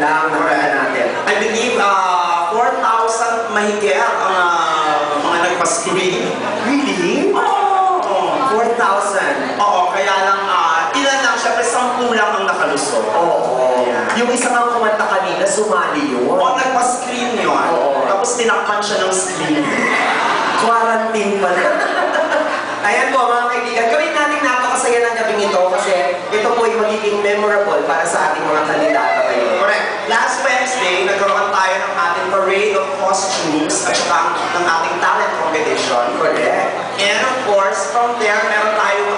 lang nakita natin. I believe 4,000 mahigit ang mga nagpa-screen. Really? Oo. 4,000? Oo, kaya lang, ilan lang, syempre 10 lang ang nakalusot. Oo. Yung isang ang kumanta kanina, sumali yun. Oo, nagpa-screen yun. Oo. Tapos tinakpan siya ng screen. Quarantine pala. Ayan po mga kaibigan, gawin natin napakasaya ng gabing ito kasi ito po ay magiging memorable para sa ating mga kandidata ngayon. Correct. Last Wednesday, nagkaroon tayo ng ating parade of costumes at saka ng ating talent competition. Correct. And of course, from there, meron tayong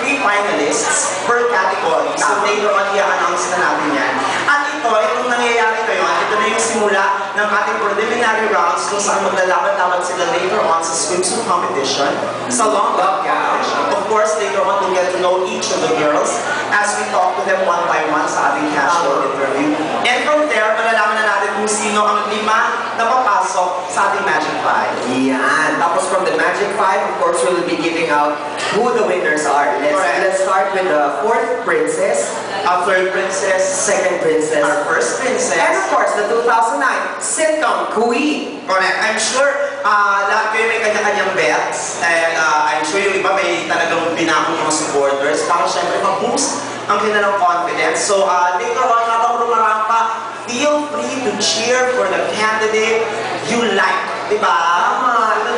3 finalists per category. So later on, i-announce na natin yan. At itong nangyayari ngayon, ito na yung simula ng ating preliminary rounds kung saan maglalaban-laban sila later on sa swimsuit competition, sa long love competition. Of course, later on, we'll get to know each of the girls as we talk to them one by one sa ating casual interview. And from there, malalaman na natin kung sino ang 5 na papasok sa ating Magic 5. Yan. Tapos from the Magic 5, of course, we'll be giving out who the winners are. Let's start with the 4th princess, Our 3rd princess, 2nd princess, our 1st princess, and of course, the 2009 sitcom queen. correct. I'm sure lahat kayo may kanya-kanyang bets and I'm sure yung iba may talagang binakong mga supporters para syempre ma-boost ang kanilang confidence. So later on, habang rumarapa, feel free to cheer for the candidate you like. Diba?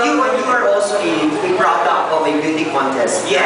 You are also a product of a beauty contest. Yeah.